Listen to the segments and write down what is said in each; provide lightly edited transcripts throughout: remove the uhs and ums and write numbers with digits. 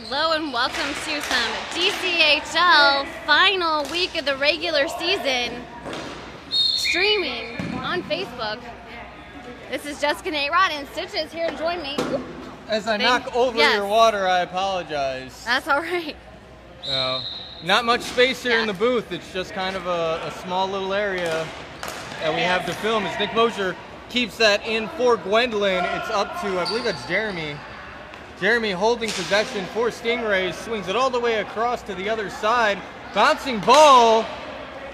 Hello and welcome to some DCHL final week of the regular season streaming on Facebook. This is Jessica Nayrod and Stitches here to join me. As I knock over your water, I apologize. That's all right. Not much space here in the booth. It's just kind of a small little area that we have to film. As Nick Mosier keeps that in for Gwendolyn, it's up to, I believe that's Jeremy. Jeremy holding possession for Stingrays, swings it all the way across to the other side. Bouncing ball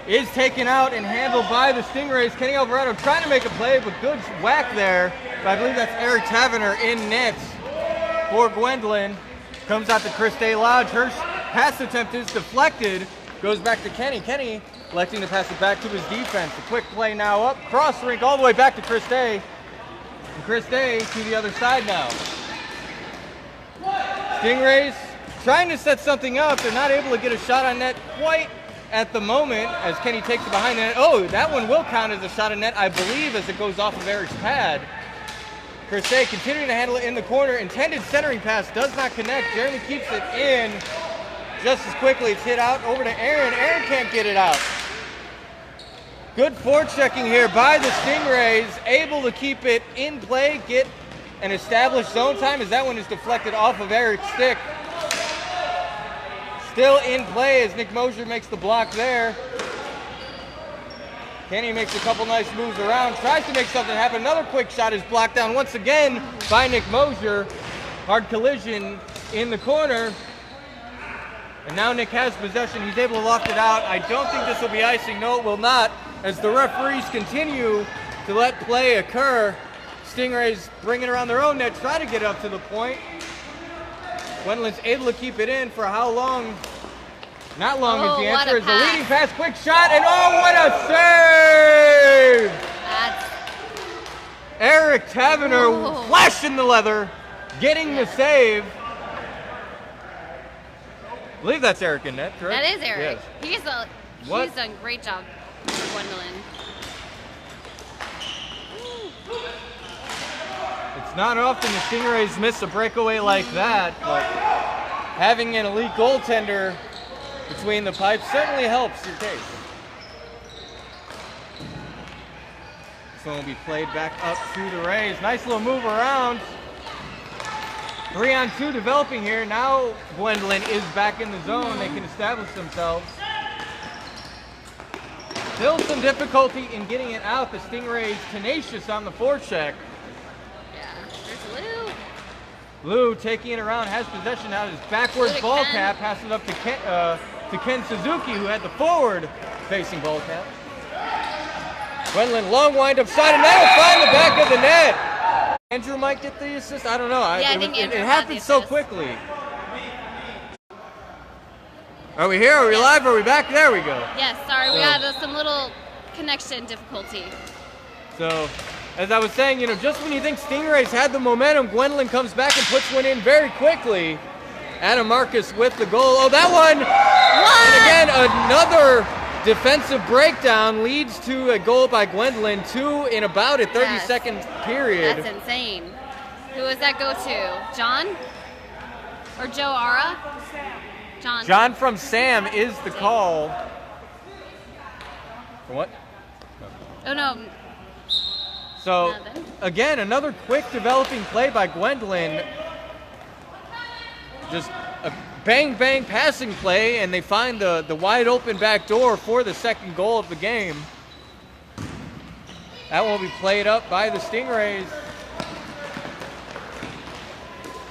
is taken out and handled by the Stingrays. Kenny Alvarado trying to make a play, but good whack there. But I believe that's Eric Taverner in net for Gwendolyn. Comes out to Chris Day Lodge. Her pass attempt is deflected. Goes back to Kenny. Kenny electing to pass it back to his defense. A quick play now up, cross rink all the way back to Chris Day. And Chris Day to the other side now. Stingrays trying to set something up. They're not able to get a shot on net quite at the moment as Kenny takes it behind the net. Oh, that one will count as a shot on net, I believe, as it goes off of Eric's pad. Chris Day continuing to handle it in the corner. Intended centering pass does not connect. Jeremy keeps it in just as quickly. It's hit out over to Aaron. Aaron can't get it out. Good forechecking here by the Stingrays. Able to keep it in play, get an established zone time as that one is deflected off of Eric's stick. Still in play as Nick Mosier makes the block there. Kenny makes a couple nice moves around, tries to make something happen. Another quick shot is blocked down once again by Nick Mosier. Hard collision in the corner. And now Nick has possession. He's able to loft it out. I don't think this will be icing. No, it will not, as the referees continue to let play occur. Stingrays bring it around their own net, try to get up to the point. Gwendolyn's able to keep it in for how long? Not long is the answer. Is the leading pass, quick shot, and oh, what a save! Eric Taverner flashing the leather, getting the save. I believe that's Eric in net, correct? That is Eric. Yes. He's done a great job for Gwendolyn. It's not often the Stingrays miss a breakaway like that, but having an elite goaltender between the pipes certainly helps your case. This one will be played back up to the Rays. Nice little move around. 3-on-2 developing here. Now Gwendolyn is back in the zone. They can establish themselves. Still some difficulty in getting it out. The Stingrays tenacious on the forecheck. Lou taking it around, has possession out of his backwards ball cap, passes it up to Ken Suzuki, who had the forward-facing ball cap. Gwendolyn, long wind-up shot, and that'll find the back of the net. Andrew might get the assist. I don't know. Yeah, it happened so quickly. Are we here? Are we live? Are we back? There we go. Yes, sorry, we had some little connection difficulty. So, as I was saying, just when you think Stingrays had the momentum, Gwendolyn comes back and puts one in very quickly. Adam Marcus with the goal. Oh, that one! And again, another defensive breakdown leads to a goal by Gwendolyn, 2 in about a 30-second period. That's insane. Who does that go to? John? Or Joe Ara? John. John from Sam is the call. For what? Oh, no. So, again, another quick developing play by Gwendolyn. Just a bang-bang passing play, and they find the wide-open back door for the second goal of the game. That will be played up by the Stingrays.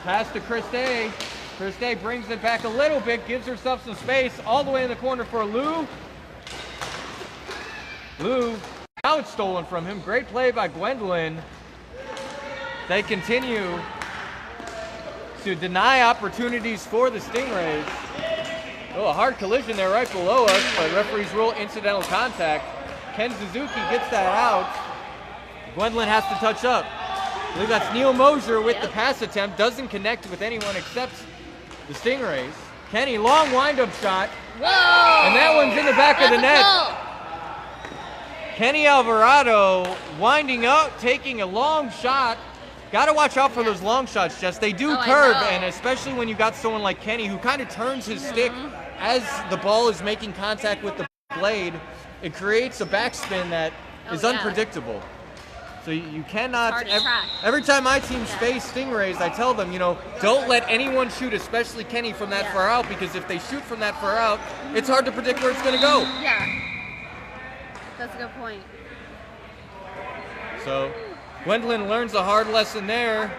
Pass to Chris Day. Chris Day brings it back a little bit, gives herself some space, all the way in the corner for Lou. Lou. Now it's stolen from him. Great play by Gwendolyn. They continue to deny opportunities for the Stingrays. Oh, a hard collision there right below us, but referees rule incidental contact. Ken Suzuki gets that out. Gwendolyn has to touch up. I believe that's Neil Mosier with the pass attempt. Doesn't connect with anyone except the Stingrays. Kenny, long wind-up shot. Whoa! And that one's in the back of the net. Kenny Alvarado winding up, taking a long shot, Got to watch out for those long shots, Jess. They do Oh, I curve, know. and especially when you got someone like Kenny who kind of turns his stick as the ball is making contact with the blade, it creates a backspin that is yeah. unpredictable. So you cannot, hard to track. every time my teams face Stingrays, I tell them, you know, don't let anyone shoot, especially Kenny, from that far out, because if they shoot from that far out, it's hard to predict where it's going to go. Yeah. That's a good point. So Gwendolyn learns a hard lesson there.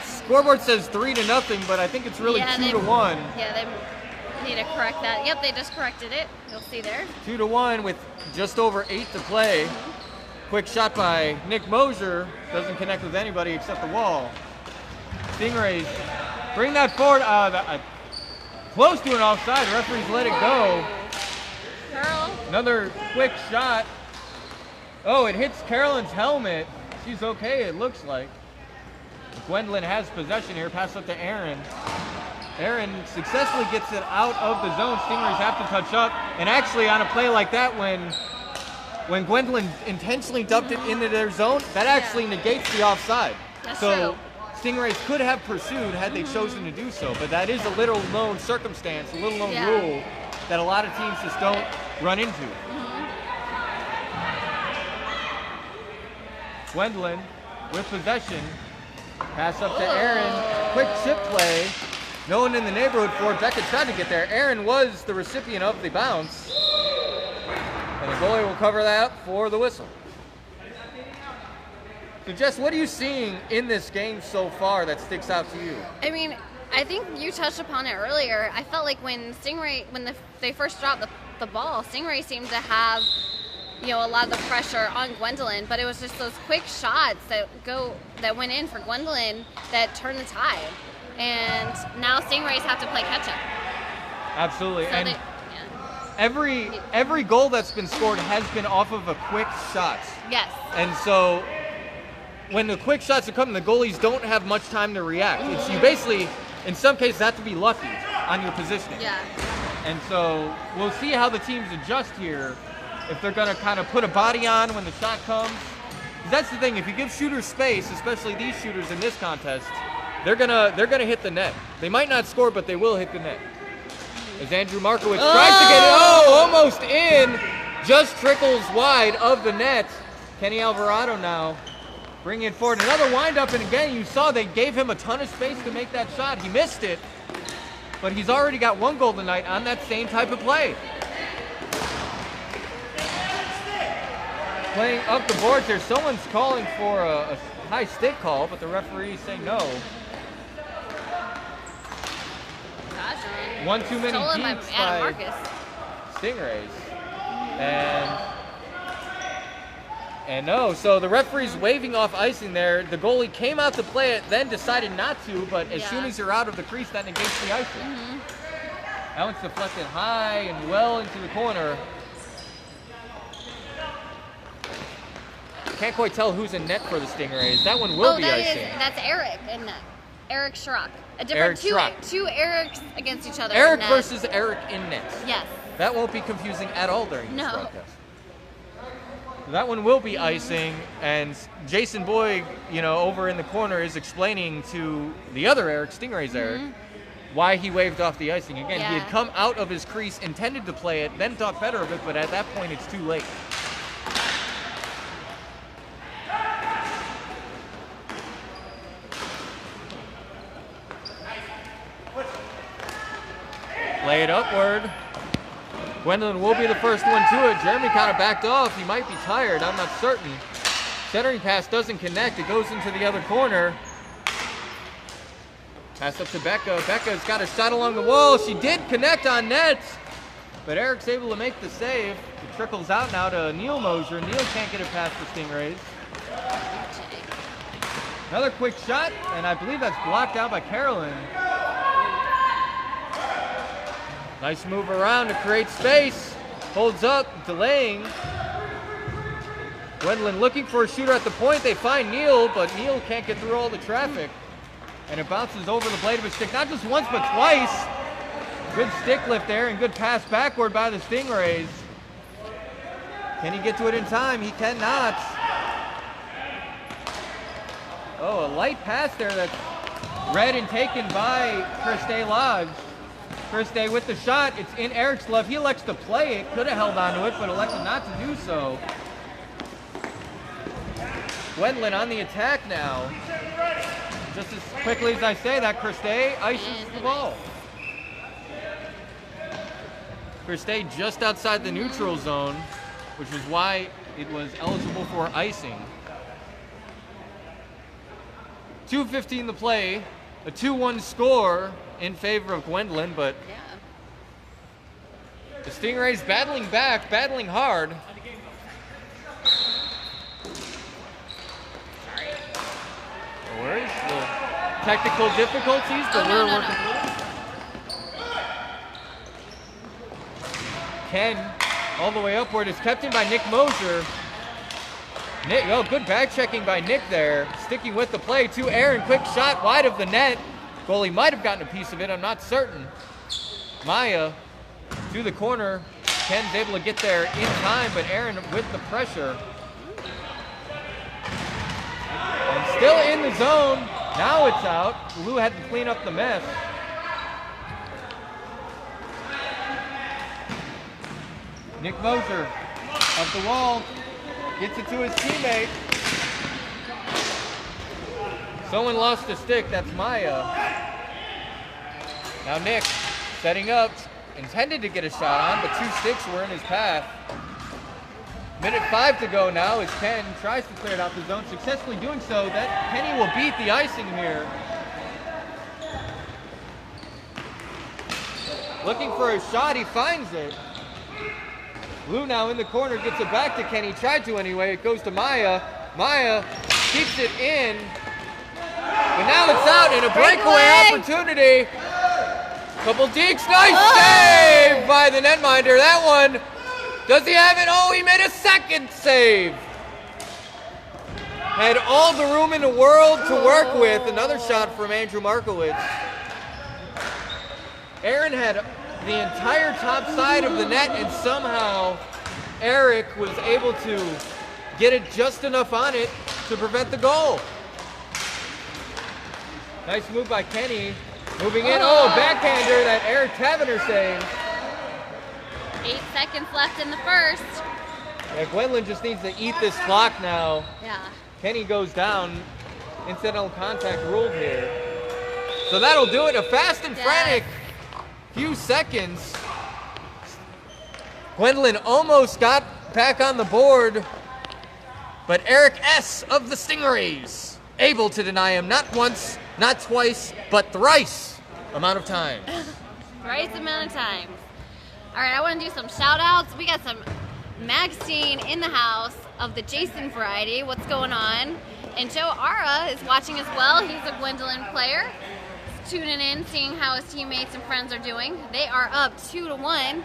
Scoreboard says 3-0, but I think it's really 2-1. Yeah, they need to correct that. Yep, they just corrected it. You'll see there. 2-1 with just over 8 to play. Quick shot by Nick Mosier. Doesn't connect with anybody except the wall. Stingrays bring that forward. Close to an offside. The referees let it go. Pearl. Another quick shot. Oh, it hits Carolyn's helmet. She's okay, it looks like. Gwendolyn has possession here. Pass up to Aaron. Aaron successfully gets it out of the zone. Stingrays have to touch up. And actually on a play like that, when Gwendolyn intentionally dumped it into their zone, that actually negates the offside. That's so true. Stingrays could have pursued had they chosen to do so, but that is a little known circumstance, a little known rule that a lot of teams just don't run into. Gwendolyn with possession. Pass up to Aaron. Quick chip play. No one in the neighborhood for it. Becca tried to get there. Aaron was the recipient of the bounce. And the goalie will cover that for the whistle. So Jess, what are you seeing in this game so far that sticks out to you? I mean, I think you touched upon it earlier. I felt like when they first dropped the ball, Stingray seemed to have, you know, a lot of the pressure on Gwendolyn, but it was just those quick shots that went in for Gwendolyn that turned the tide. And now Stingrays have to play catch up. Absolutely. So And every goal that's been scored has been off of a quick shot. Yes. And so when the quick shots are coming, the goalies don't have much time to react. It's you basically, in some cases, have to be lucky on your positioning. Yeah. And so we'll see how the teams adjust here. If they're going to kind of put a body on when the shot comes. That's the thing. If you give shooters space, especially these shooters in this contest, they're gonna hit the net. They might not score, but they will hit the net. As Andrew Markowitz tries to get it, almost in, just trickles wide of the net. Kenny Alvarado now bringing it forward. Another windup, and again, you saw they gave him a ton of space to make that shot. He missed it, but he's already got one goal tonight on that same type of play. Playing up the boards here. Someone's calling for a high stick call, but the referee's saying no. One too many deeps by Stingrays. And no, so the referee's waving off icing there. The goalie came out to play it, then decided not to, but as soon as you're out of the crease, that negates the icing. That one's deflected high and well into the corner. Can't quite tell who's in net for the Stingrays. That one will be icing. That's Eric in net. Eric Schrock. A different two Erics against each other. Eric versus Eric in net. Yes. That won't be confusing at all during this No. broadcast. That one will be icing, and Jason Boyd, you know, over in the corner is explaining to the other Eric, Stingrays Eric, why he waved off the icing. Again, he had come out of his crease, intended to play it, then thought better of it, but at that point it's too late. Play it upward. Gwendolyn will be the first one to it. Jeremy kind of backed off. He might be tired. I'm not certain. Centering pass doesn't connect. It goes into the other corner. Pass up to Becca. Becca's got a shot along the wall. She did connect on net, but Eric's able to make the save. It trickles out now to Neil Mosier. Neil can't get it past the Stingrays. Another quick shot, and I believe that's blocked out by Carolyn. Nice move around to create space. Holds up, delaying. Gwendolyn looking for a shooter at the point. They find Neil, but Neil can't get through all the traffic. And it bounces over the blade of his stick, not just once, but twice. Good stick lift there and good pass backward by the Stingrays. Can he get to it in time? He cannot. Oh, a light pass there that's read and taken by Christay Lodge. Christay with the shot. It's in Eric's glove. He elects to play it. Could have held onto it, but elected not to do so. Gwendolyn on the attack now. Just as quickly as I say that, Christay ices the ball. Christay just outside the neutral zone, which is why it was eligible for icing. 2:15 to play, a 2-1 score in favor of Gwendolyn, but the Stingrays battling back, battling hard. No worries, little technical difficulties, but we're working through it. Ken, all the way upward, is kept in by Nick Mosier. Nick, oh, good back checking by Nick there. Sticking with the play to Aaron. Quick shot wide of the net. Goalie might have gotten a piece of it, I'm not certain. Maya to the corner. Ken's able to get there in time, but Aaron with the pressure. And still in the zone. Now it's out. Lou had to clean up the mess. Nick Moser up the wall. Gets it to his teammate. Someone lost a stick, that's Maya. Now Nick setting up, intended to get a shot on, but 2 sticks were in his path. Minute 5 to go now as Ken tries to clear it out the zone, successfully doing so. That Kenny will beat the icing here. Looking for a shot, he finds it. Lou now in the corner, gets it back to Kenny. Tried to anyway. It goes to Maya. Maya keeps it in. But now it's out and a breakaway opportunity. Couple deeks. Nice save by the netminder. That one, does he have it? Oh, he made a second save. Had all the room in the world to work with. Another shot from Andrew Markowitz. Aaron had the entire top side of the net, and somehow Eric was able to get it just enough on it to prevent the goal. Nice move by Kenny. Moving in, backhander that Eric Tavener saves. 8 seconds left in the first. Yeah, Gwendolyn just needs to eat this clock now. Yeah. Kenny goes down. Incidental contact ruled here. So that'll do it. A fast and frantic few seconds. Gwendolyn almost got back on the board, but Eric S. of the Stingrays able to deny him not once, not twice, but thrice amount of times. Thrice amount of times. All right, I want to do some shout outs. We got some Maxine in the house of the Jason variety. What's going on? And Joe Ara is watching as well. He's a Gwendolyn player. Tuning in, seeing how his teammates and friends are doing. They are up 2-1.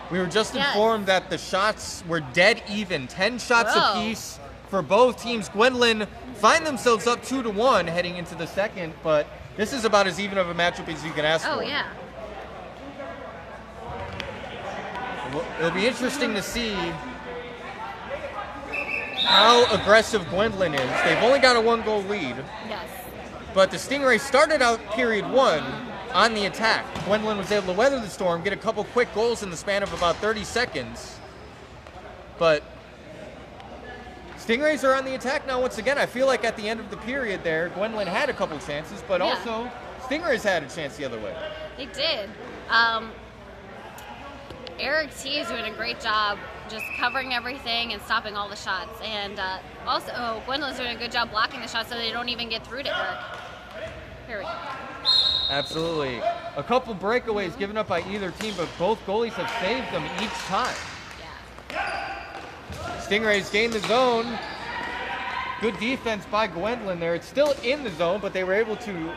We were just informed that the shots were dead even, 10 shots apiece for both teams. Gwendolyn find themselves up 2-1 heading into the second, but this is about as even of a matchup as you can ask for. Oh, yeah. It'll be interesting to see how aggressive Gwendolyn is. They've only got a 1-goal lead. Yes. But the Stingrays started out period 1 on the attack. Gwendolyn was able to weather the storm, get a couple quick goals in the span of about 30 seconds. But Stingrays are on the attack now once again. I feel like at the end of the period there, Gwendolyn had a couple chances, but also Stingrays had a chance the other way. They did. Eric T is doing a great job just covering everything and stopping all the shots. And also, Gwendolyn's doing a good job blocking the shots so they don't even get through to Eric. Here we go. Absolutely. A couple breakaways given up by either team, but both goalies have saved them each time. Yeah. Stingrays gain the zone. Good defense by Gwendolyn there. It's still in the zone, but they were able to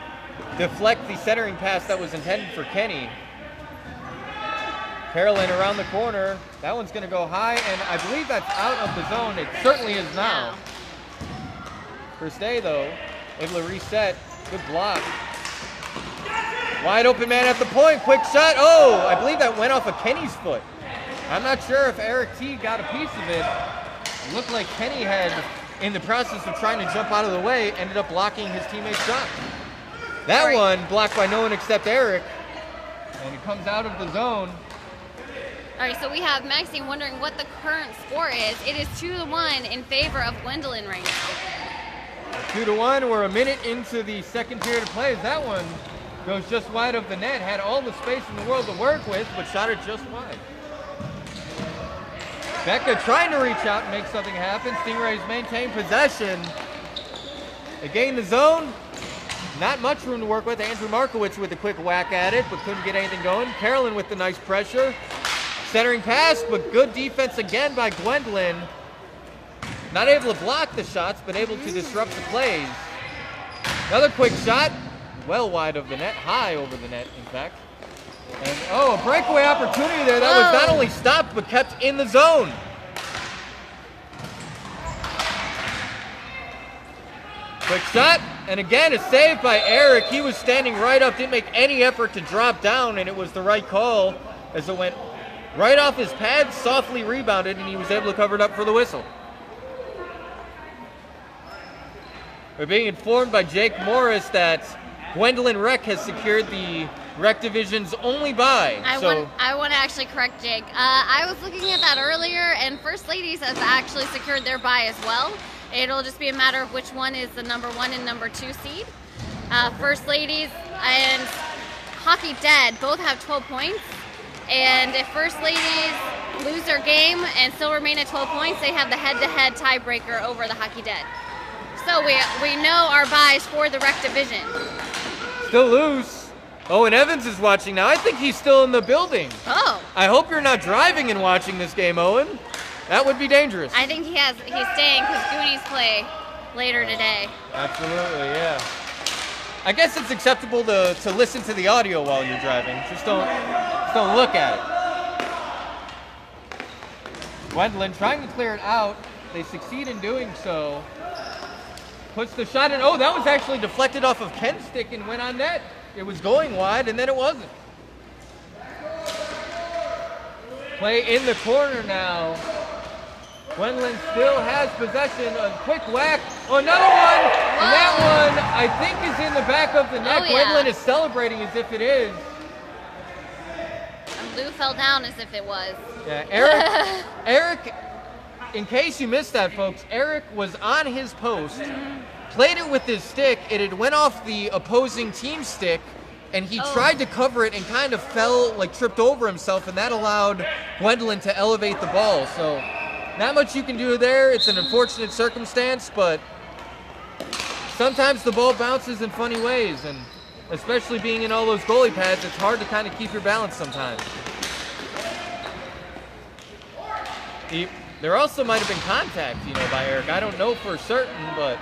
deflect the centering pass that was intended for Kenny. Carolyn around the corner. That one's going to go high, and I believe that's out of the zone. It certainly is now. Christay, though, able to reset. Good block. Wide open man at the point. Quick shot. Oh, I believe that went off of Kenny's foot. I'm not sure if Eric T got a piece of it. It looked like Kenny had in the process of trying to jump out of the way, ended up blocking his teammate's shot. That one blocked by no one except Eric, and it comes out of the zone. All right, so we have Maxine wondering what the current score is. It is 2-1 in favor of Gwendolyn right now. 2-1. We're a minute into the second period of play. As that one goes just wide of the net. Had all the space in the world to work with, but shot it just wide. Becca trying to reach out and make something happen. Stingrays maintain possession. They gain the zone. Not much room to work with. Andrew Markowitz with a quick whack at it, but couldn't get anything going. Carolyn with the nice pressure. Centering pass, but good defense again by Gwendolyn. Not able to block the shots, but able to disrupt the plays. Another quick shot. Well wide of the net. High over the net, in fact. And, oh, a breakaway opportunity there. That was not only stopped, but kept in the zone. Quick shot. And again, a save by Eric. He was standing right up, didn't make any effort to drop down, and it was the right call as it went right off his pad, softly rebounded, and he was able to cover it up for the whistle. We're being informed by Jake Morris that Gwendolyn Rec has secured the Rec Division's only bye. I want to actually correct Jake. I was looking at that earlier, and First Ladies has actually secured their bye as well. It'll just be a matter of which one is the number 1 and number 2 seed. First Ladies and Hockey Dead both have 12 points. And if First Ladies lose their game and still remain at 12 points, they have the head-to-head tiebreaker over the Hockey Dead. So we know our byes for the Rec Division. Still loose. Owen Evans is watching now. I think he's still in the building. Oh. I hope you're not driving and watching this game, Owen. That would be dangerous. I think he's staying because Goonies play later today. Absolutely, yeah. I guess it's acceptable to listen to the audio while you're driving. Just don't look at it. Gwendolyn trying to clear it out. They succeed in doing so. Puts the shot in. Oh, that was actually deflected off of Ken's stick and went on net. It was going wide, and then it wasn't. Play in the corner now. Gwendolyn still has possession. A quick whack. Oh, another one. Whoa. And that one, I think, is in the back of the net. Oh, yeah. Gwendolyn is celebrating as if it is. And Lou fell down as if it was. Yeah, Eric, in case you missed that, folks, Eric was on his post, played it with his stick. It had went off the opposing team's stick, and he tried to cover it and kind of fell, like tripped over himself, and that allowed Gwendolyn to elevate the ball. So not much you can do there. It's an unfortunate circumstance, but sometimes the ball bounces in funny ways, and especially being in all those goalie pads, it's hard to kind of keep your balance sometimes. There also might have been contact, by Eric. I don't know for certain, but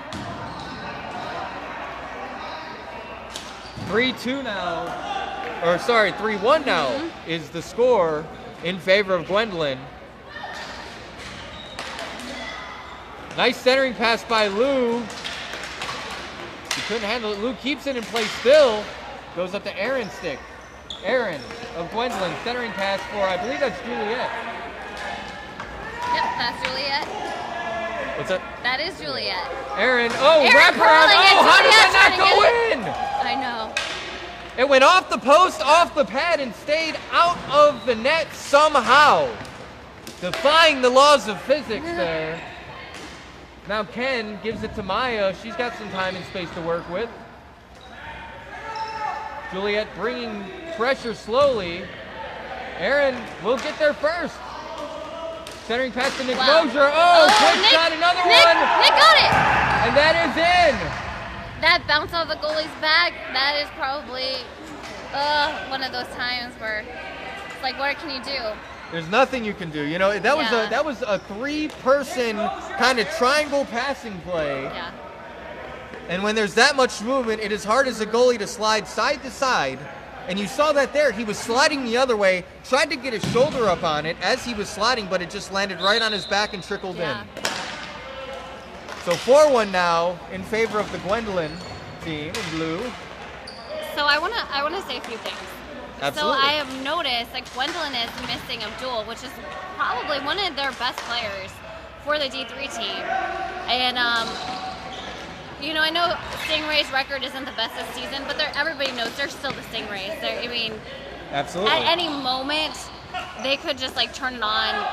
3-2 now, or sorry, 3-1 now is the score in favor of Gwendolyn. Nice centering pass by Lou. He couldn't handle it. Lou keeps it in place still. Goes up to Aaron's stick. Aaron of Gwendolyn, centering pass for, I believe that's Juliet. Yep, that's Juliet. What's that? That is Juliet. Aaron, wrap around. Oh, how did that not go in? I know. It went off the post, off the pad, and stayed out of the net somehow. Defying the laws of physics there. Now Ken gives it to Maya. She's got some time and space to work with. Juliet bringing pressure slowly. Aaron will get there first. Centering pass to Nick Mosier. Quick shot, another one. Nick got it. And that is in. That bounce off the goalie's back, that is probably one of those times where it's like, what can you do? There's nothing you can do. That was a 3-person kind of triangle passing play. Yeah. And when there's that much movement, it is hard as a goalie to slide side to side. And you saw that there. He was sliding the other way, tried to get his shoulder up on it as he was sliding, but it just landed right on his back and trickled in. So 4-1 now in favor of the Gwendolyn team in blue. So I wanna say a few things. Absolutely. So I have noticed that Gwendolyn is missing Abdul, which is probably one of their best players for the D3 team. And, you know, I know Stingrays' record isn't the best this season, but everybody knows they're still the Stingrays. I mean, absolutely. At any moment, they could just like turn it on,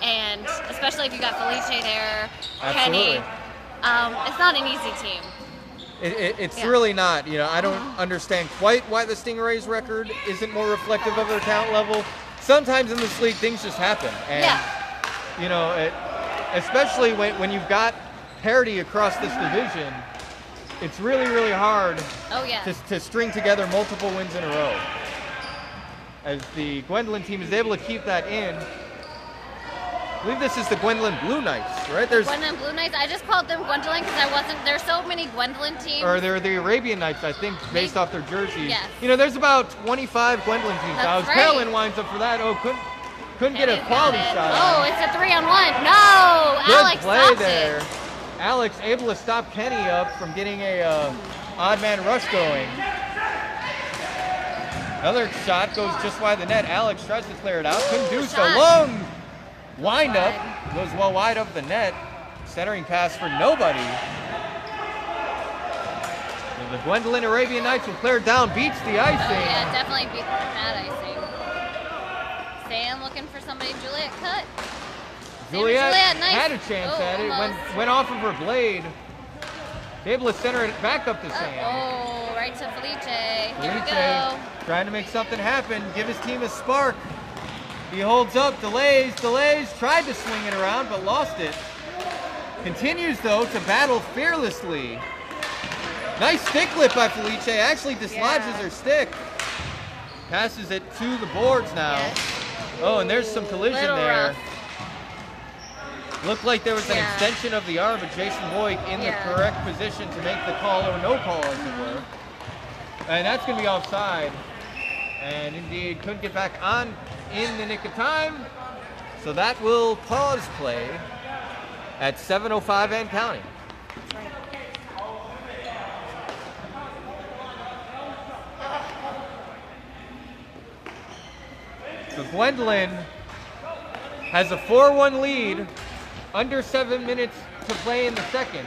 and especially if you got Felice there, absolutely. Kenny. It's not an easy team. It's really not. You know, I don't understand quite why the Stingrays' record isn't more reflective of their talent level. Sometimes in this league, things just happen, and you know, especially when you've got parity across this division, it's really, really hard to string together multiple wins in a row. As the Gwendolyn team is able to keep that in. I believe this is the Gwendolyn Blue Knights, right? There's Gwendolyn Blue Knights. I just called them Gwendolyn because there's so many Gwendolyn teams. Or they're the Arabian Knights, I think, based off their jerseys. Yes. You know, there's about 25 Gwendolyn teams. That's right. Carolyn winds up for that. Oh, couldn't get a quality shot. Oh, it's a 3-on-1. No, Good Alex play stops there. it. Alex able to stop Kenny up from getting a odd man rush going. Another shot goes just wide the net. Alex tries to clear it out. Couldn't do so. Long wind up. Goes well wide of the net. Centering pass for nobody. And the Gwendolyn Arabian Knights will clear it down. Beats the icing. Oh, yeah, definitely beats that icing. Sam looking for somebody. Juliet cut. Juliet nice. had a chance at it. Went off of her blade. Able to center it back up to Sam. Oh, right to Felice. Here we Felice go. trying to make something happen. Give his team a spark. He holds up, delays, tried to swing it around, but lost it. Continues, though, to battle fearlessly. Nice stick lift by Felice. Actually dislodges her stick. Passes it to the boards now. Yes. Oh, and there's some collision there. Rough. Looked like there was an extension of the arm, but Jason Boyd in the correct position to make the call or no call, as it were. And that's going to be offside. And indeed, couldn't get back on in the nick of time. So that will pause play at 7:05 and counting. So Gwendolyn has a 4-1 lead, under 7 minutes to play in the second.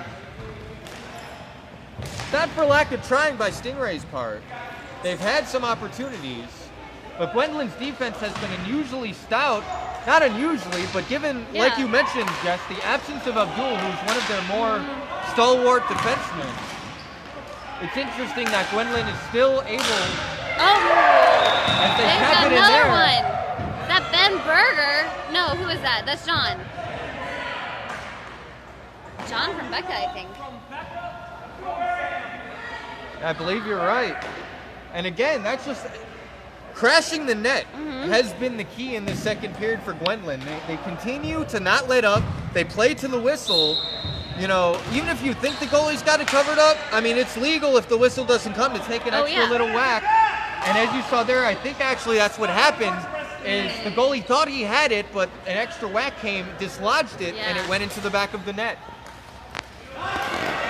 Not for lack of trying by Stingray's part. They've had some opportunities, but Gwendolyn's defense has been unusually stout. Not unusually, but given, like you mentioned, Jess, the absence of Abdul, who's one of their more stalwart defensemen. It's interesting that Gwendolyn is still able, as they tap it in there. One. Is that Ben Berger? No, who is that? That's John. John from Becca, I think. I believe you're right. And again, that's just crashing the net has been the key in the second period for Gwendolyn. They continue to not let up. They play to the whistle. You know, even if you think the goalie's got it covered up, I mean, it's legal if the whistle doesn't come to take an extra little whack. And as you saw there, I think actually that's what happened. Is the goalie thought he had it, but an extra whack came, dislodged it, and it went into the back of the net.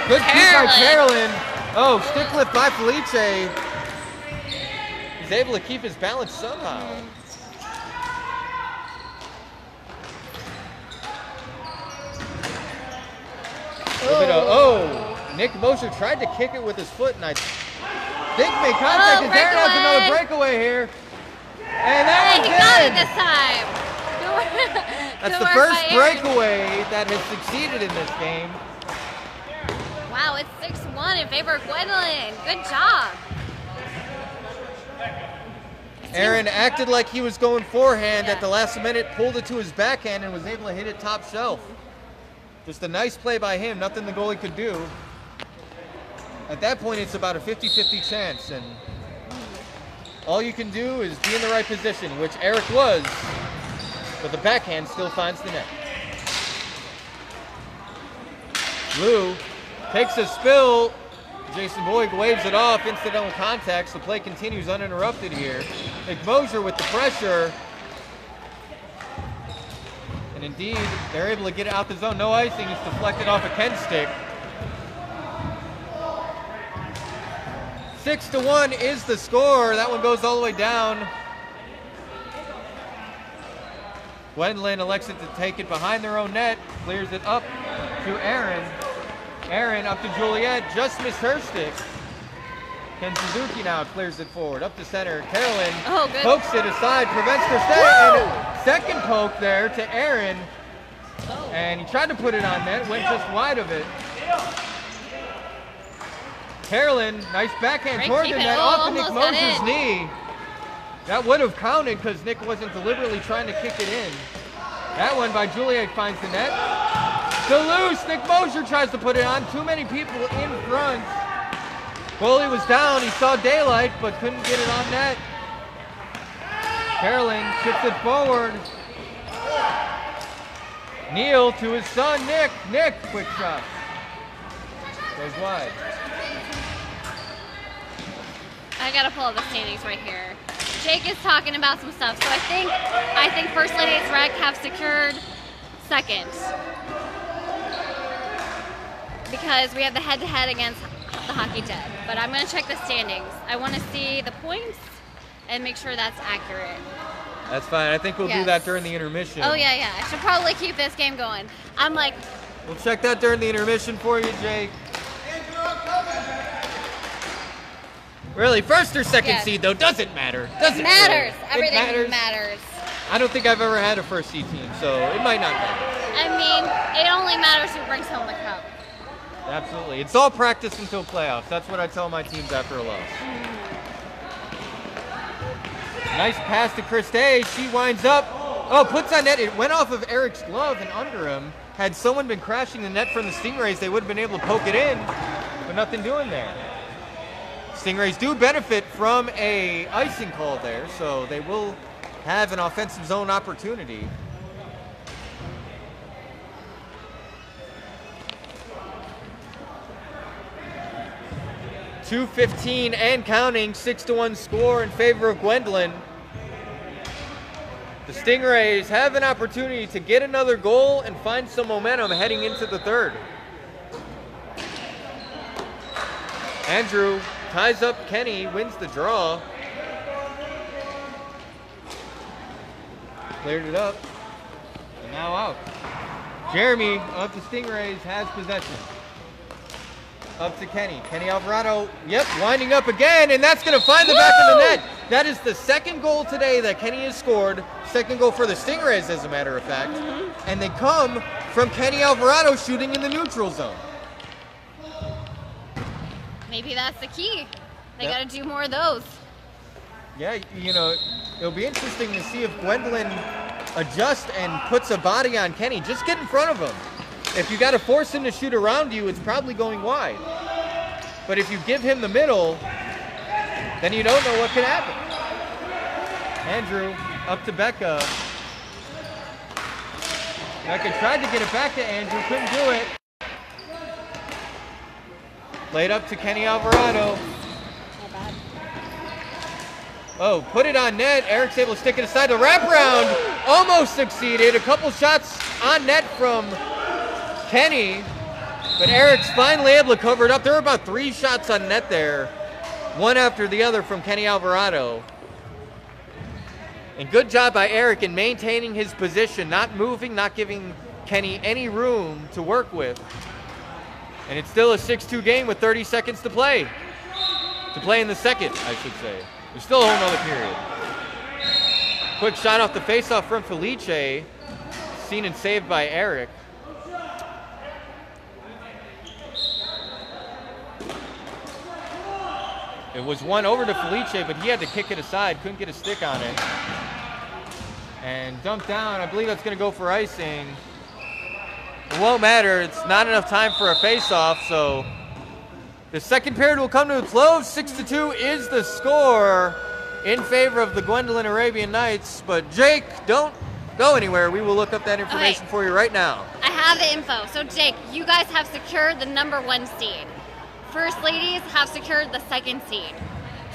Good keep by Carolyn. Oh, stick lift by Felice. He's able to keep his balance somehow. Nick Mosher tried to kick it with his foot, and I think made contact. Is there another breakaway here? And that was he got it this time. That's the first breakaway that has succeeded in this game. Wow, it's 6-1 in favor of Gwendolyn. Good job. Aaron acted like he was going forehand at the last minute, pulled it to his backhand, and was able to hit it top shelf. Just a nice play by him, nothing the goalie could do. At that point, it's about a 50-50 chance, and all you can do is be in the right position, which Eric was, but the backhand still finds the net. Lou takes a spill. Jason Boyd waves it off, incidental contact. The play continues uninterrupted here. McMosier with the pressure. And indeed, they're able to get it out the zone. No icing, it's deflected off a Ken stick. 6-1 is the score. That one goes all the way down. Gwendolyn elects it to take it behind their own net, clears it up to Aaron. Aaron up to Juliet, just missed her stick. Ken Suzuki now clears it forward, up to center. Carolyn pokes it aside, prevents her stay, and second poke there to Aaron. And he tried to put it on net, went just wide of it. Carolyn, nice backhand toward the net, off of Nick Moser's knee. That would have counted because Nick wasn't deliberately trying to kick it in. That one by Juliet finds the net. Still loose, Nick Moser tries to put it on. Too many people in front. Goalie was down, he saw daylight, but couldn't get it on net. Carolyn chips it forward. Neil to his son, Nick. Nick, quick shot. Goes wide. I gotta pull up the standings right here. Jake is talking about some stuff, so I think First Ladies Rec have secured second because we have the head-to-head against the Hockey Dead. But I'm gonna check the standings. I want to see the points and make sure that's accurate. That's fine. I think we'll do that during the intermission. Oh yeah. I should probably keep this game going. I'm like. We'll check that during the intermission for you, Jake. Really, first or second seed, though, doesn't matter. Doesn't matters. Really. Everything matters. I don't think I've ever had a first seed team, so it might not matter. I mean, it only matters who brings home the cup. Absolutely. It's all practice until playoffs. That's what I tell my teams after a loss. Nice pass to Christe. She winds up. Oh, puts on net. It went off of Eric's glove and under him. Had someone been crashing the net from the Stingrays, they would have been able to poke it in, but nothing doing there. Stingrays do benefit from a icing call there, so they will have an offensive zone opportunity. .215 and counting, 6-1 score in favor of Gwendolyn. The Stingrays have an opportunity to get another goal and find some momentum heading into the third. Andrew ties up Kenny, wins the draw. Cleared it up. And now out. Jeremy of the Stingrays has possession. Up to Kenny. Kenny Alvarado, winding up again, and that's going to find the back of the net. That is the second goal today that Kenny has scored. Second goal for the Stingrays, as a matter of fact. And they come from Kenny Alvarado shooting in the neutral zone. Maybe that's the key. They got to do more of those. Yeah, you know, it'll be interesting to see if Gwendolyn adjusts and puts a body on Kenny. Just get in front of him. If you got to force him to shoot around you, it's probably going wide. But if you give him the middle, then you don't know what can happen. Andrew up to Becca. Becca tried to get it back to Andrew, couldn't do it. Laid up to Kenny Alvarado. Not bad. Oh, put it on net. Eric's able to stick it aside. The wraparound almost succeeded. A couple shots on net from Kenny, but Eric's finally able to cover it up. There were about 3 shots on net there, one after the other from Kenny Alvarado. And good job by Eric in maintaining his position, not moving, not giving Kenny any room to work with. And it's still a 6-2 game with 30 seconds to play. To play in the second, I should say. There's still a whole nother period. Quick shot off the faceoff from Felice. Seen and saved by Eric. It was one over to Felice, but he had to kick it aside. Couldn't get a stick on it. And dumped down. I believe that's going to go for icing. It won't matter. It's not enough time for a face-off, so the second period will come to a close. 6-2 is the score in favor of the Gwendolyn Arabian Knights. But Jake, don't go anywhere. We will look up that information for you right now. I have the info. So Jake, you guys have secured the #1 seed. First Ladies have secured the 2nd seed.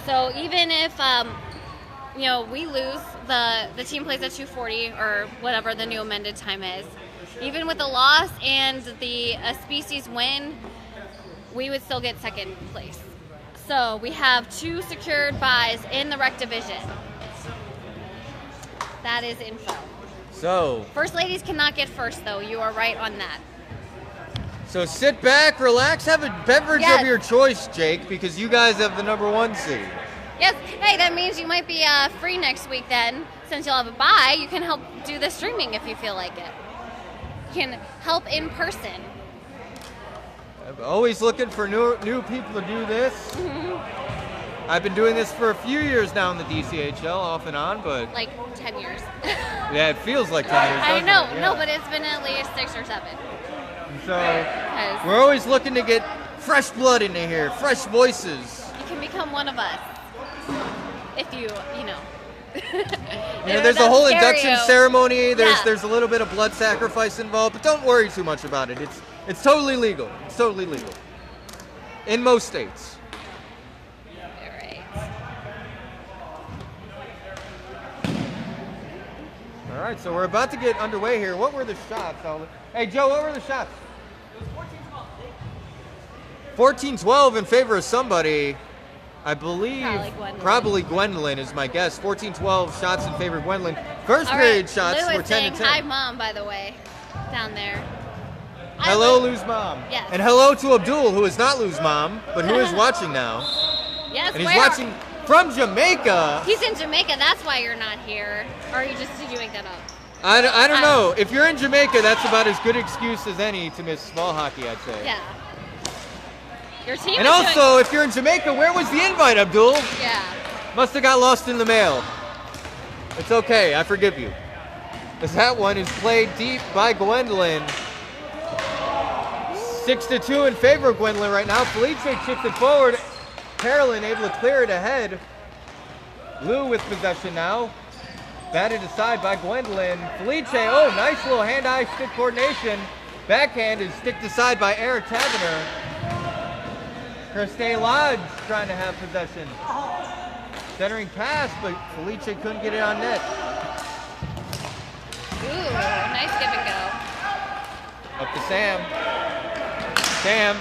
So even if we lose, the team plays at 2:40 or whatever the new amended time is. Even with the loss and a species win, we would still get 2nd place. So we have 2 secured buys in the rec division. That is info. So. First ladies cannot get first, though. You are right on that. So sit back, relax, have a beverage Yes. of your choice, Jake, because you guys have the #1 seed. Yes. Hey, that means you might be free next week then. Since you'll have a bye, you can help do the streaming if you feel like it. You can help in person. I'm always looking for new people to do this. I've been doing this for a few years now in the DCHL, off and on, but Like 10 years. yeah, it feels like 10 years. I doesn't know, it? Yeah. no, but it's been at least 6 or 7. So 'Cause we're always looking to get fresh blood into here, fresh voices. you can become one of us. If you know. You know, there's a whole induction ceremony. Yeah. There's a little bit of blood sacrifice involved, but don't worry too much about it. It's totally legal. It's totally legal in most states. All right. All right, so we're about to get underway here. What were the shots? Hey, Joe, what were the shots? It was 14-12 in favor of somebody. I believe probably Gwendolyn is my guess. 14-12 shots in favor of Gwendolyn. First All period right. shots Lou were is saying 10-10. hi, Mom, by the way, down there. Hello, Lou's mom. Yes. And hello to Abdul, who is not Lou's mom, but who is watching now. Yes, And he's watching from Jamaica. He's in Jamaica. That's why you're not here. Or are you just did you make that up? I don't know. If you're in Jamaica, that's about as good excuse as any to miss ball hockey, I'd say. Yeah. Your team. And is also, if you're in Jamaica, where was the invite, Abdul? yeah. Must have got lost in the mail. It's okay, I forgive you. As that one is played deep by Gwendolyn. 6-2 in favor of Gwendolyn right now. Felice chips it forward. Carolyn able to clear it ahead. Lou with possession now. Batted aside by Gwendolyn. Felice, oh, nice little hand-eye stick coordination. Backhand is sticked aside by Eric Tavener. Christine Lodge trying to have possession. Centering pass, but Felice couldn't get it on net. Ooh, nice give and go. Up to Sam. Sam,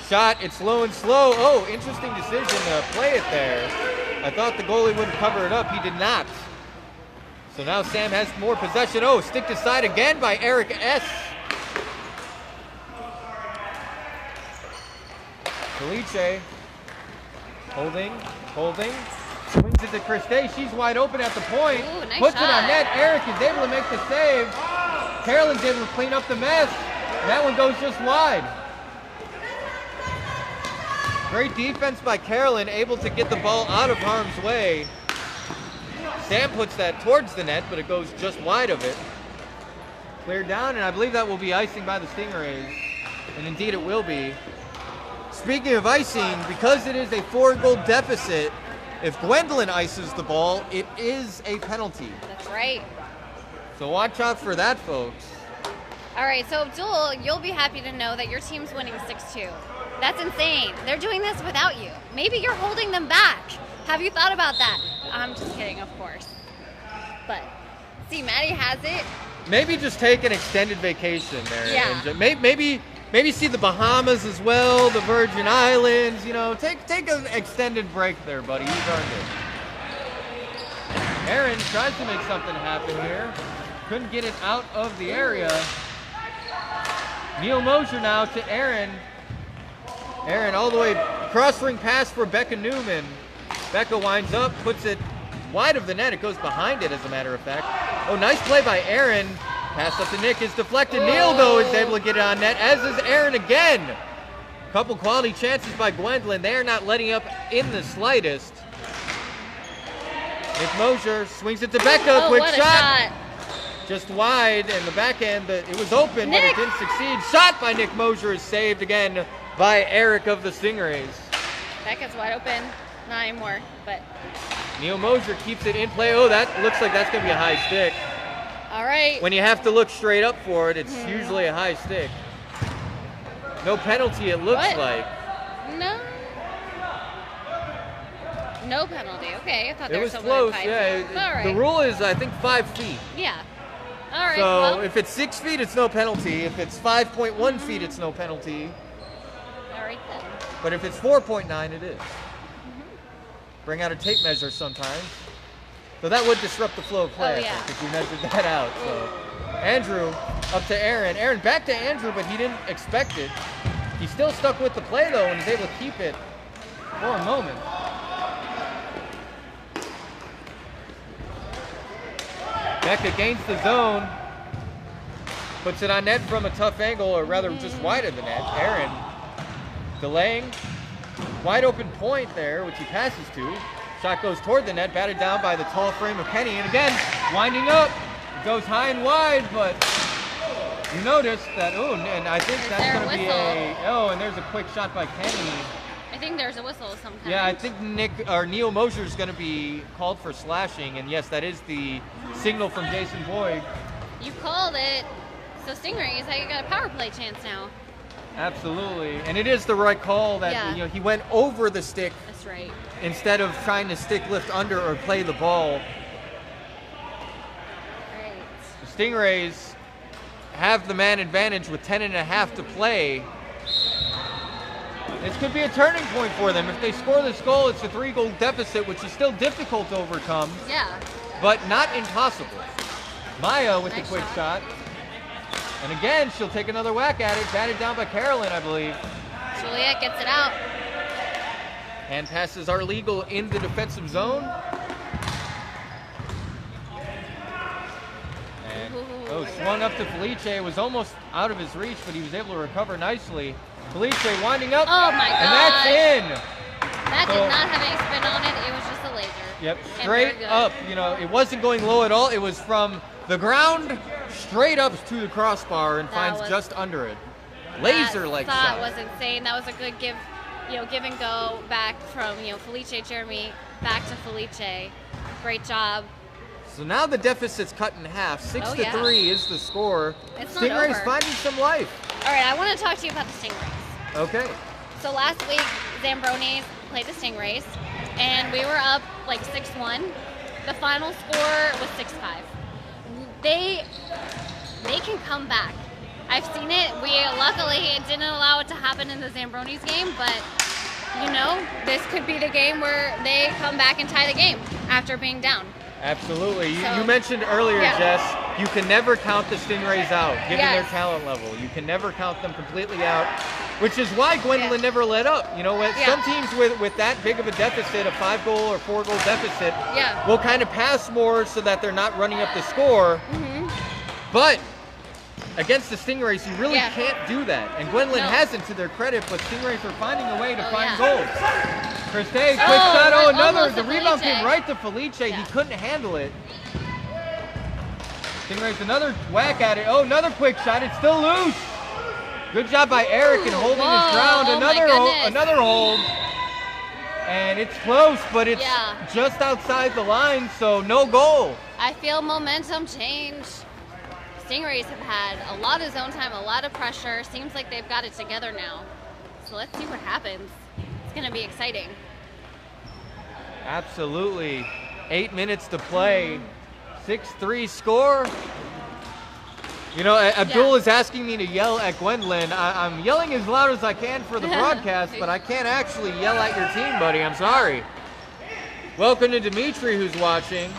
shot, it's low and slow. Oh, interesting decision to play it there. I thought the goalie would cover it up. He did not. So now Sam has more possession. Oh, sticked aside again by Eric S. Felice, holding. Swings it to Christine. She's wide open at the point. Ooh, nice Puts it shot. on net. Eric is able to make the save. Carolyn's able to clean up the mess. And that one goes just wide. Great defense by Carolyn, able to get the ball out of harm's way. Sam puts that towards the net, but it goes just wide of it. Cleared down, and I believe that will be icing by the Stingrays. And indeed it will be. Speaking of icing, because it is a 4-goal deficit, if Gwendolyn ices the ball, it is a penalty. That's right. So watch out for that, folks. All right, so Abdul, you'll be happy to know that your team's winning 6-2. That's insane. They're doing this without you. Maybe you're holding them back. Have you thought about that? I'm just kidding, of course. But see, Maddie has it. Maybe just take an extended vacation there. Yeah. And maybe see the Bahamas as well, the Virgin Islands. You know, take an extended break there, buddy. You've earned it. Aaron tries to make something happen here. Couldn't get it out of the area. Neil Mosier now to Aaron. Aaron all the way cross ring pass for Becca Newman. Becca winds up, puts it wide of the net. It goes behind it, as a matter of fact. Oh, nice play by Aaron. Pass up to Nick is deflected. Neil, though, is able to get it on net, as is Aaron again. Couple quality chances by Gwendolyn. They are not letting up in the slightest. Nick Mosier swings it to Becca. Quick what a shot. Just wide, and the backhand, it was open, but it didn't succeed. Shot by Nick Mosier is saved again by Eric of the Stingrays. Becca's wide open. Not anymore, but. Neil Mosier keeps it in play. Oh, that looks like that's going to be a high stick. All right. When you have to look straight up for it, it's usually a high stick. No penalty, it looks like. No. No penalty. Okay, I thought It there was was close, like 5 yeah. feet. All right. The rule is, I think, 5 feet. Yeah. All right. So well, if it's 6 feet, it's no penalty. If it's 5.1 feet, it's no penalty. all right then. But if it's 4.9, it is. Bring out a tape measure sometimes. So that would disrupt the flow of play, Oh, yeah. I think, if you measured that out. So Andrew up to Aaron. Aaron back to Andrew, but he didn't expect it. He still stuck with the play, though, and was able to keep it for a moment. Becca gains the zone. Puts it on net from a tough angle, or rather just wide of the net. Aaron delaying. Wide open point there, which he passes to. Shot goes toward the net, batted down by the tall frame of Kenny. And again, winding up. It goes high and wide, but you notice that, and I think that's going to be and there's a quick shot by Kenny. I think there's a whistle of some kind. Yeah, I think Neil Mosher is going to be called for slashing, and yes, that is the signal from Jason Boyd. You called it. So Stingrays, I got a power play chance now. Absolutely, and it is the right call that he went over the stick. That's right. Instead of trying to stick lift under or play the ball. Right. The Stingrays have the man advantage with 10.5 to play. This could be a turning point for them. If they score this goal, it's a 3-goal deficit, which is still difficult to overcome. Yeah. But not impossible. Maya with the quick shot. And again, she'll take another whack at it. Batted down by Carolyn, I believe. Juliet gets it out. And passes are legal in the defensive zone. And, swung up to Felice. It was almost out of his reach, but he was able to recover nicely. Felice winding up. Oh my God. And that's in. That did not have any spin on it. It was just a laser. Yep, straight up. It wasn't going low at all. It was from the ground straight up to the crossbar and finds just under it. Laser-like shot. That was insane. That was a good give and go back from Felice Jeremy back to Felice. Great job. So now the deficit's cut in half. 6-3 is the score. It's Stingrays not over. finding some life. All right, I want to talk to you about the Stingrays. Okay. So last week, Zambronis played the Stingrays, and we were up like 6-1. The final score was 6-5. They can come back. I've seen it. Luckily it didn't allow it to happen in the Zambronis game, but this could be the game where they come back and tie the game after being down. Absolutely. You mentioned earlier, Jess, you can never count the Stingrays out, given their talent level. You can never count them completely out, which is why Gwendolyn never let up. Some teams with that big of a deficit, a 5-goal or 4-goal deficit, will kind of pass more so that they're not running up the score. But against the Stingrays, you really can't do that. And Gwendolyn hasn't, to their credit, but Stingrays are finding a way to find goals. Christe, quick shot. Another. The rebound came right to Felice. He couldn't handle it. Stingrays another whack at it. Another quick shot. It's still loose. Good job by Eric in holding his ground. Another hold. And it's close, but it's just outside the line, so no goal. I feel momentum change. Stingrays have had a lot of zone time, a lot of pressure. Seems like they've got it together now. So let's see what happens. It's going to be exciting. Absolutely. 8 minutes to play. 6-3 score. Abdul is asking me to yell at Gwendolyn. I'm yelling as loud as I can for the broadcast, but I can't actually yell at your team, buddy. I'm sorry. Welcome to Dimitri, who's watching.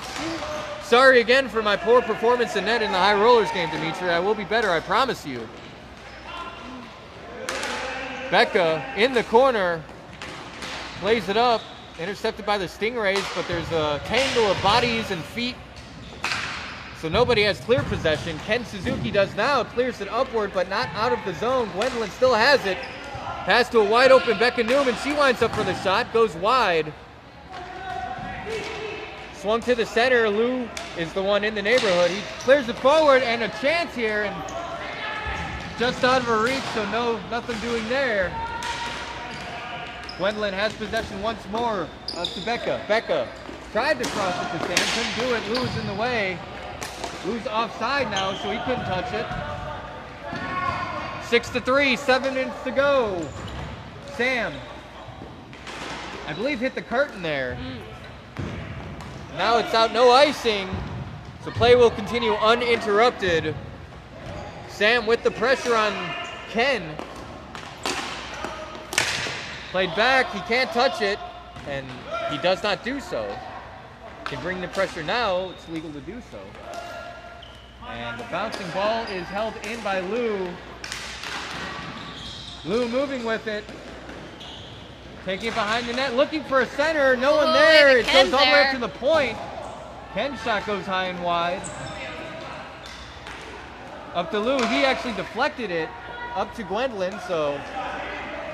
Sorry again for my poor performance in net in the high rollers game, Dimitri. I will be better, I promise you. Becca in the corner. Plays it up. Intercepted by the Stingrays, but there's a tangle of bodies and feet. So nobody has clear possession. Ken Suzuki does now. Clears it upward, but not out of the zone. Gwendolyn still has it. Pass to a wide open Becca Newman. She winds up for the shot. Goes wide. Swung to the center. Lou is the one in the neighborhood. He clears it forward, and a chance here, and just out of her reach, so nothing doing there. Gwendolyn has possession once more to Becca. Becca tried to cross it to Sam, couldn't do it. Lou's in the way. Lou's offside now, so he couldn't touch it. 6-3, 7 minutes to go. Sam, I believe, hit the curtain there. Now it's out, no icing, so play will continue uninterrupted. Sam with the pressure on Ken. Played back, he can't touch it, and he does not do so. can bring the pressure now, it's legal to do so. And the bouncing ball is held in by Lou. Lou moving with it. Taking it behind the net, looking for a center. No one there. It goes all the way up to the point. Ken's shot goes high and wide. Up to Lou. He actually deflected it up to Gwendolyn, so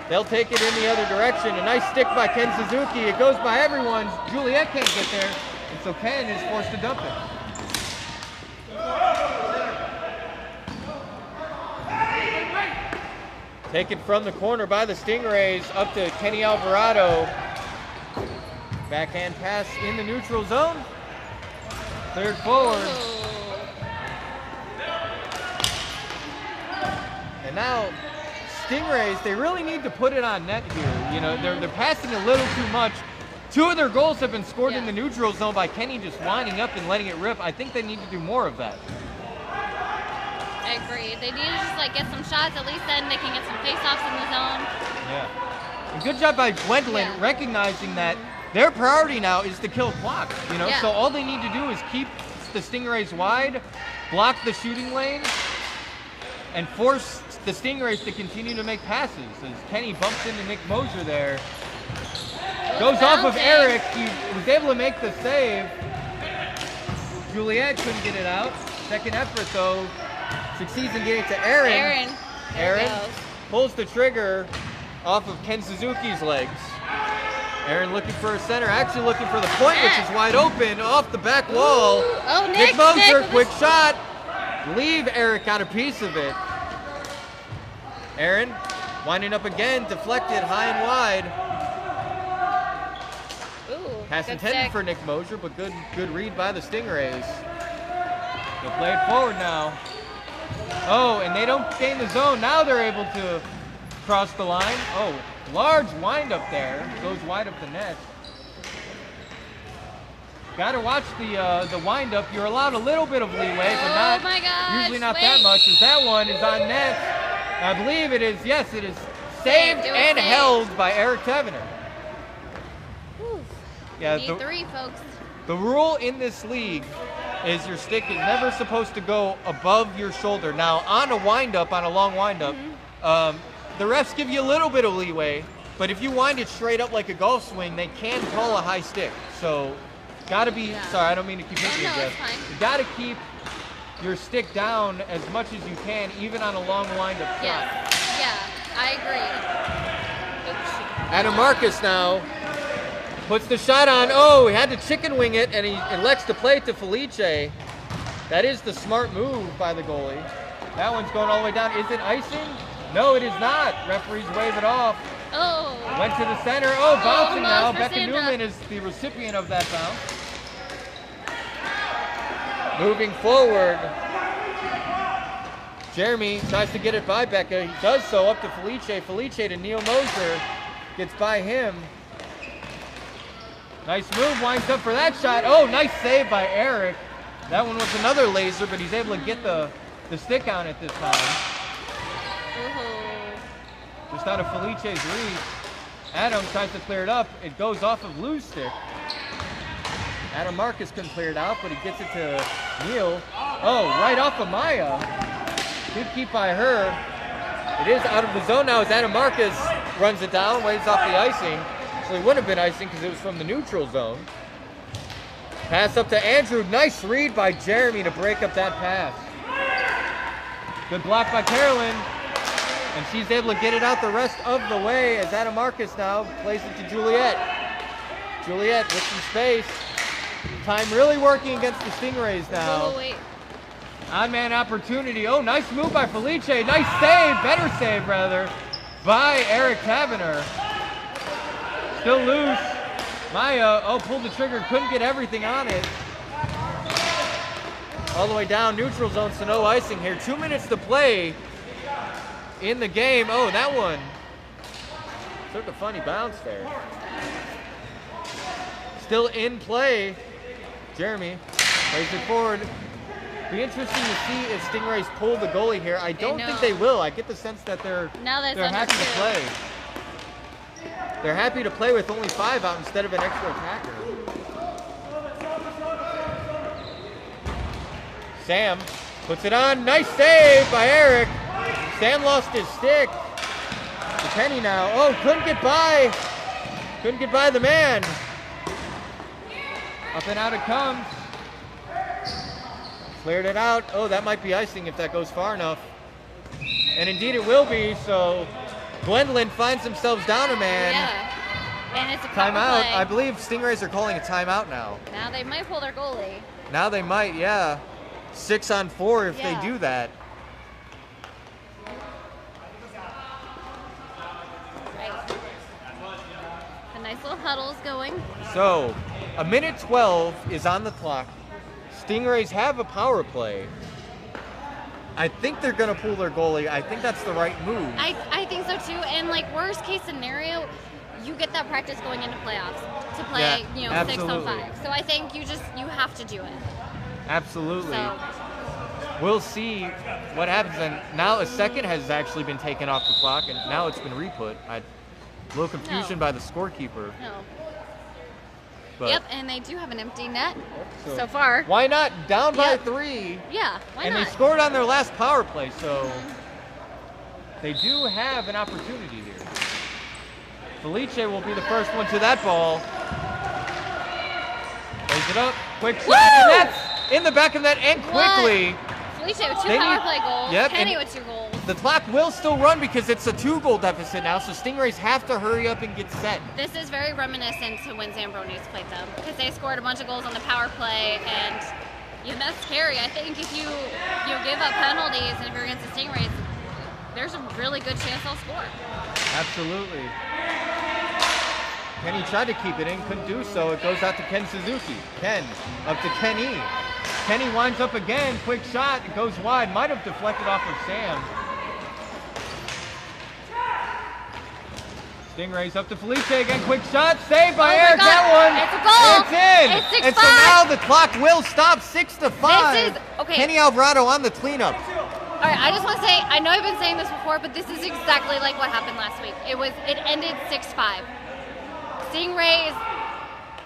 they'll take it in the other direction. A nice stick by Ken Suzuki. It goes by everyone. Juliet can't get there, and so Ken is forced to dump it. Taken from the corner by the Stingrays up to Kenny Alvarado. Backhand pass in the neutral zone. Cleared forward. And now Stingrays, they really need to put it on net here. You know, they're passing a little too much. 2 of their goals have been scored in the neutral zone by Kenny just winding up and letting it rip. I think they need to do more of that. I agree. They need to just like get some shots. At least then they can get some face-offs in the zone. Yeah. And good job by Gwendolyn recognizing that their priority now is to kill clock. You know, so all they need to do is keep the Stingrays wide, block the shooting lane, and force the Stingrays to continue to make passes. As Kenny bumps into Nick Moser there. Goes off of Eric. He was able to make the save. Juliet couldn't get it out. Second effort though. Succeeds in getting to Aaron. Aaron pulls the trigger off of Ken Suzuki's legs. Aaron looking for a center, actually looking for the point, which is wide open off the back wall. Oh, Nick Moser, quick shot. Leave Eric got a piece of it. Aaron winding up again, deflected high and wide. Ooh, pass intended for Nick Moser, but good read by the Stingrays. They'll play it forward now. Oh, and they don't gain the zone. Now they're able to cross the line. Oh, large wind up there. Goes wide up the net. Got to watch the wind up. You're allowed a little bit of leeway, but usually not that much. As that one is on net. I believe it is. Yes, it is saved and held by Eric Tavener. Yeah, need 3, folks. The rule in this league is your stick is never supposed to go above your shoulder. Now, on a wind-up, on a long wind-up, the refs give you a little bit of leeway, but if you wind it straight up like a golf swing, they can call a high stick. So, gotta be, sorry, I don't mean to keep hitting you, Jeff. You gotta keep your stick down as much as you can, even on a long wind-up shot. Yeah, I agree. Adam Marcus now puts the shot on. Oh, he had to chicken wing it, and he elects to play it to Felice. That is the smart move by the goalie. That one's going all the way down. Is it icing? No, it is not. Referees wave it off. Oh. Went to the center. Oh, bouncing now. Becca Newman is the recipient of that bounce. Moving forward. Jeremy tries to get it by Becca. He does so up to Felice. Felice to Neil Moser. Gets by him. Nice move, winds up for that shot. Oh, nice save by Eric. That one was another laser, but he's able to get the stick on it this time. Just out of Felice's reach. Adam tries to clear it up. It goes off of Lou's stick. Adam Marcus couldn't clear it out, but he gets it to Neil. Oh, right off of Maya. Good keep by her. It is out of the zone now as Adam Marcus runs it down, waves off the icing. Actually, it wouldn't have been icing because it was from the neutral zone. Pass up to Andrew. Nice read by Jeremy to break up that pass. Good block by Carolyn. And she's able to get it out the rest of the way as Adam Marcus now plays it to Juliet. Juliet with some space. Time really working against the Stingrays now. Oh, wait. On-man opportunity. Oh, nice move by Felice. Nice save, better save rather, by Eric Tavener. Still loose. Maya, pulled the trigger, couldn't get everything on it. All the way down, neutral zone, so no icing here. 2 minutes to play in the game. Oh, that one took a funny bounce there. Still in play. Jeremy plays it forward. Be interesting to see if Stingrays pull the goalie here. I don't think they will. I get the sense that they're happy to play. They're happy to play with only 5 out instead of an extra attacker. Sam puts it on. Nice save by Eric. Sam lost his stick. To Kenny now. Oh, couldn't get by. Couldn't get by the man. Up and out it comes. Cleared it out. Oh, that might be icing if that goes far enough. And indeed it will be, so Gwendolyn finds themselves down a man. Yeah, and it's a power Timeout. play. I believe Stingrays are calling a timeout now. Now they might pull their goalie. Now they might, yeah. 6-on-4 if Yeah. they do that. Right. A nice little huddle's going. So, a minute 12 is on the clock. Stingrays have a power play. I think they're going to pull their goalie. I think that's the right move. I think so too. And like worst case scenario, you get that practice going into playoffs to play, Yeah, 6 on 5. So I think you have to do it. Absolutely. So We'll see what happens. And now a second has actually been taken off the clock, and now it's been re-put. A little confusion by the scorekeeper. no. But Yep, and they do have an empty net so far. Why not? Down by Yep. 3. Yeah, why and not? they scored on their last power play, so they do have an opportunity here. Felice will be the first one to that ball. Plays it up, quick shot, and that's in the back of that, and quickly. Felice with 2 They power need- play goals. Yep, Kenny and with 2 goals. The clock will still run because it's a 2-goal deficit now, so Stingrays have to hurry up and get set. This is very reminiscent to when Zambronis played them because they scored a bunch of goals on the power play, and that's scary. I think if you give up penalties and if you're against the Stingrays, there's a really good chance they'll score. Absolutely. Kenny tried to keep it in, couldn't do so. It goes out to Ken Suzuki. Ken up to Kenny. Kenny winds up again, quick shot, it goes wide. Might have deflected off of Sam. Stingrays up to Felice again, quick shot, saved by Oh my Eric, God, that one. it's a goal. It's in. It's 6-5. And so now the clock will stop 6-5. This is, okay. Kenny Alvarado on the cleanup. All right, I just want to say, I know I've been saying this before, but this is exactly like what happened last week. It ended 6-5. Stingrays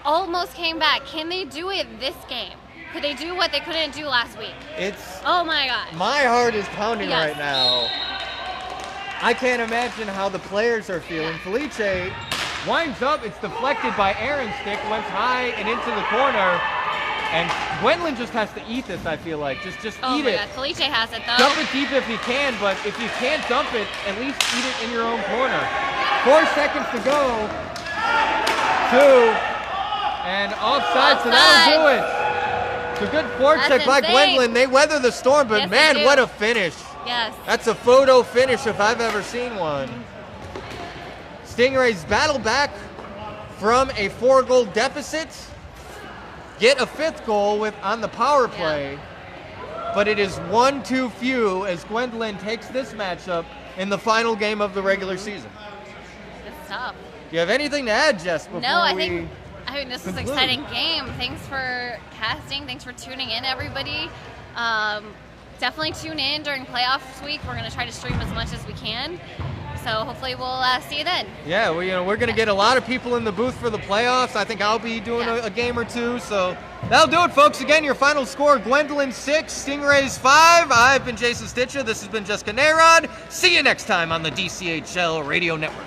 almost came back. Can they do it this game? Could they do what they couldn't do last week? Oh my gosh. My heart is pounding Yes. right now. I can't imagine how the players are feeling. Yeah. Felice winds up. It's deflected by Aaron's stick. Went high and into the corner. And Gwendolyn just has to eat this, I feel like. Just Oh eat my it. God, Felice has it though. Dump it deep if you can, but if you can't dump it, at least eat it in your own corner. 4 seconds to go. 2. And offside, so that'll do it. It's a good forecheck That's by insane. Gwendolyn. They weather the storm, but Yes, man, they do. what a finish. Yes. That's a photo finish if I've ever seen one. Stingrays battle back from a 4-goal deficit, get a 5th goal on the power play, but it is one too few as Gwendolyn takes this matchup in the final game of the regular season. It's tough. Do you have anything to add, Jess, before No, I we think this was an conclude? exciting game. Thanks for casting. Thanks for tuning in, everybody. Definitely tune in during playoffs week. We're going to try to stream as much as we can. So hopefully we'll see you then. Yeah, we're going to get a lot of people in the booth for the playoffs. I think I'll be doing Yeah. a game or two. So that'll do it, folks. Again, your final score, Gwendolyn 6, Stingrays 5. I've been Jason Stitcher. This has been Jessica Nayrod. See you next time on the DCHL Radio Network.